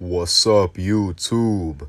What's up, YouTube?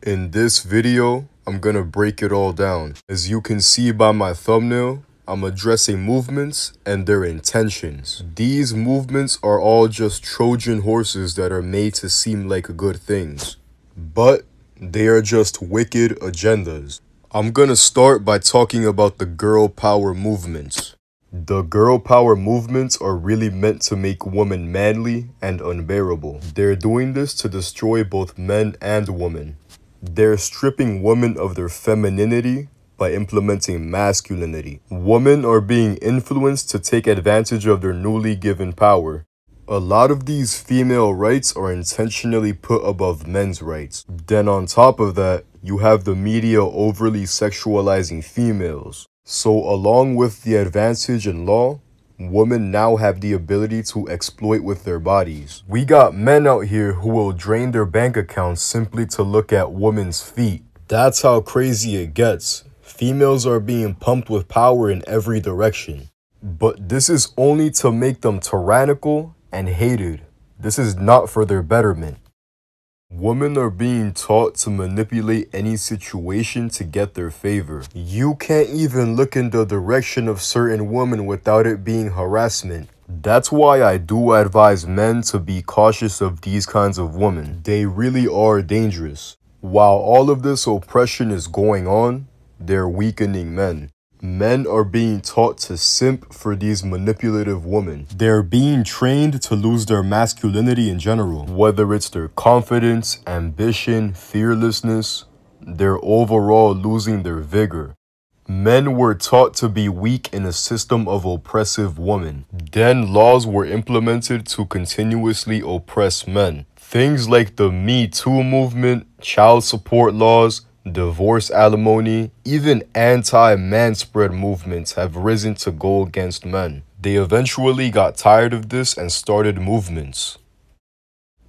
In this video, I'm gonna break it all down. As you can see by my thumbnail, I'm addressing movements and their intentions. These movements are all just Trojan horses that are made to seem like good things, but they are just wicked agendas. I'm gonna start by talking about the girl power movements. The girl power movements are really meant to make women manly and unbearable. They're doing this to destroy both men and women. They're stripping women of their femininity by implementing masculinity. Women are being influenced to take advantage of their newly given power. A lot of these female rights are intentionally put above men's rights. Then on top of that, you have the media overly sexualizing females. So along with the advantage in law, women now have the ability to exploit with their bodies. We got men out here who will drain their bank accounts simply to look at women's feet. That's how crazy it gets. Females are being pumped with power in every direction. But this is only to make them tyrannical and hated. This is not for their betterment. Women are being taught to manipulate any situation to get their favor. You can't even look in the direction of certain women without it being harassment. That's why I do advise men to be cautious of these kinds of women. They really are dangerous. While all of this oppression is going on, they're weakening men. Men are being taught to simp for these manipulative women. They're being trained to lose their masculinity in general. Whether it's their confidence, ambition, fearlessness, they're overall losing their vigor. Men were taught to be weak in a system of oppressive women. Then laws were implemented to continuously oppress men. Things like the Me Too movement, child support laws, divorce alimony, even anti-manspread movements have risen to go against men. They eventually got tired of this and started movements.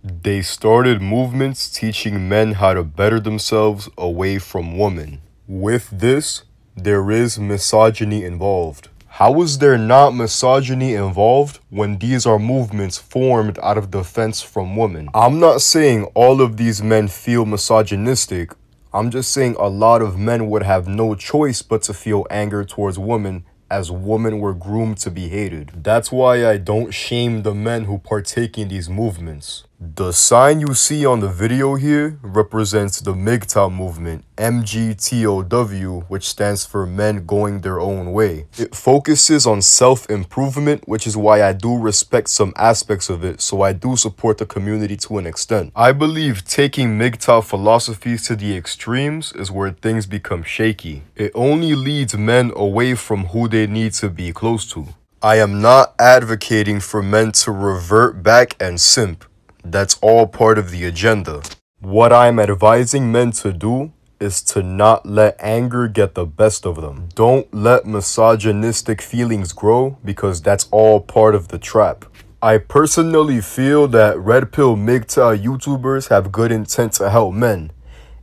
They started movements teaching men how to better themselves away from women. With this, there is misogyny involved. How is there not misogyny involved when these are movements formed out of defense from women? I'm not saying all of these men feel misogynistic. I'm just saying a lot of men would have no choice but to feel anger towards women, as women were groomed to be hated. That's why I don't shame the men who partake in these movements. The sign you see on the video here represents the MGTOW movement, MGTOW, which stands for Men Going Their Own Way. It focuses on self-improvement, which is why I do respect some aspects of it, so I do support the community to an extent. I believe taking MGTOW philosophies to the extremes is where things become shaky. It only leads men away from who they need to be close to. I am not advocating for men to revert back and simp. That's all part of the agenda. What I'm advising men to do is to not let anger get the best of them. Don't let misogynistic feelings grow, because that's all part of the trap. I personally feel that Red Pill MGTOW YouTubers have good intent to help men.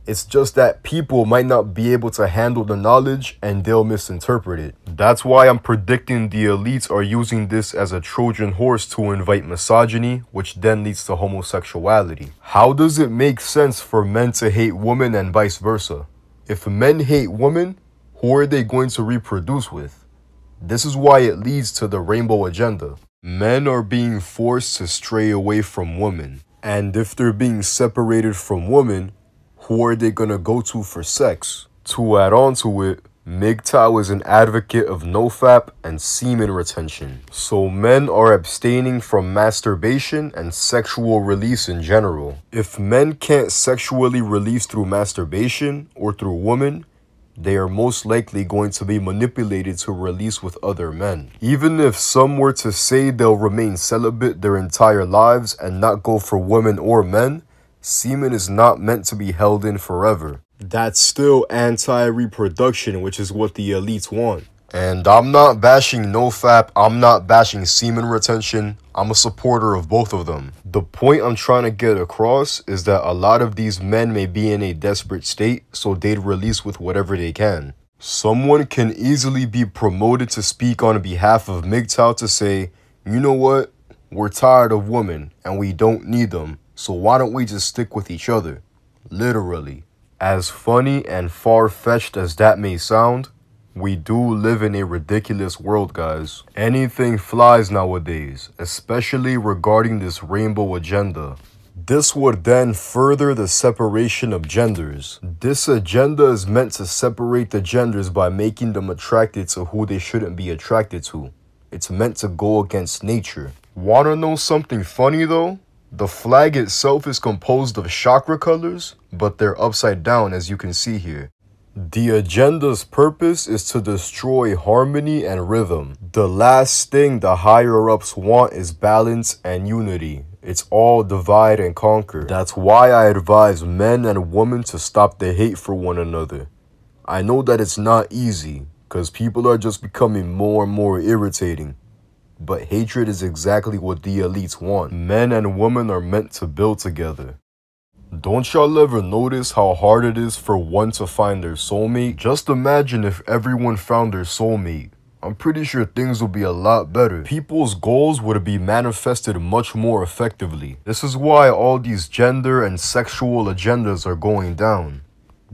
It's just that people might not be able to handle the knowledge and they'll misinterpret it. That's why I'm predicting the elites are using this as a Trojan horse to invite misogyny, which then leads to homosexuality. How does it make sense for men to hate women and vice versa? If men hate women, who are they going to reproduce with? This is why it leads to the rainbow agenda. Men are being forced to stray away from women. And if they're being separated from women, who are they gonna go to for sex? To add on to it, MGTOW is an advocate of nofap and semen retention. So men are abstaining from masturbation and sexual release in general. If men can't sexually release through masturbation or through women, they are most likely going to be manipulated to release with other men. Even if some were to say they'll remain celibate their entire lives and not go for women or men, semen is not meant to be held in forever. That's still anti-reproduction, which is what the elites want. And I'm not bashing nofap, I'm not bashing semen retention, I'm a supporter of both of them. The point I'm trying to get across is that a lot of these men may be in a desperate state, so they'd release with whatever they can. Someone can easily be promoted to speak on behalf of MGTOW to say, you know what, we're tired of women and we don't need them. So why don't we just stick with each other? Literally. As funny and far-fetched as that may sound, we do live in a ridiculous world, guys. Anything flies nowadays, especially regarding this rainbow agenda. This would then further the separation of genders. This agenda is meant to separate the genders by making them attracted to who they shouldn't be attracted to. It's meant to go against nature. Wanna know something funny though? The flag itself is composed of chakra colors, but they're upside down as you can see here. The agenda's purpose is to destroy harmony and rhythm. The last thing the higher-ups want is balance and unity. It's all divide and conquer. That's why I advise men and women to stop the hate for one another. I know that it's not easy, because people are just becoming more and more irritating. But hatred is exactly what the elites want. Men and women are meant to build together. Don't y'all ever notice how hard it is for one to find their soulmate? Just imagine if everyone found their soulmate. I'm pretty sure things would be a lot better. People's goals would be manifested much more effectively. This is why all these gender and sexual agendas are going down.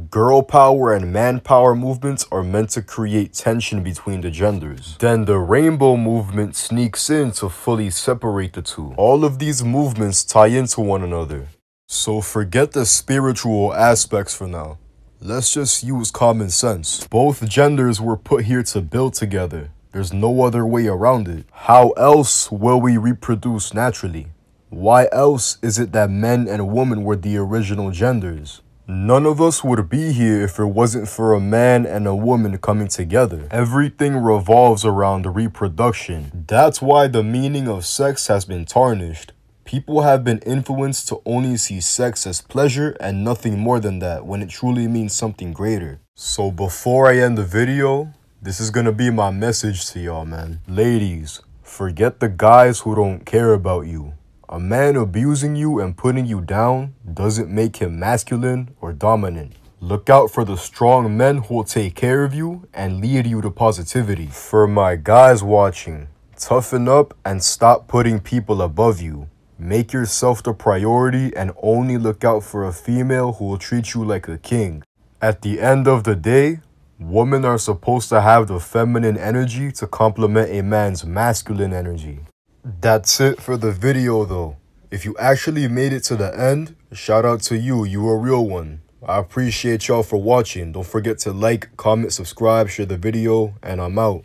Girl power and man power movements are meant to create tension between the genders. Then the rainbow movement sneaks in to fully separate the two. All of these movements tie into one another. So forget the spiritual aspects for now. Let's just use common sense. Both genders were put here to build together. There's no other way around it. How else will we reproduce naturally? Why else is it that men and women were the original genders? None of us would be here if it wasn't for a man and a woman coming together. Everything revolves around reproduction. That's why the meaning of sex has been tarnished. People have been influenced to only see sex as pleasure and nothing more than that when it truly means something greater. So before I end the video, this is gonna be my message to y'all, man. Ladies, forget the guys who don't care about you. A man abusing you and putting you down doesn't make him masculine or dominant. Look out for the strong men who will take care of you and lead you to positivity. For my guys watching, toughen up and stop putting people above you. Make yourself the priority and only look out for a female who will treat you like a king. At the end of the day, women are supposed to have the feminine energy to complement a man's masculine energy. That's it for the video though. If you actually made it to the end, shout out to you, you a real one. I appreciate y'all for watching. Don't forget to like, comment, subscribe, share the video, and I'm out.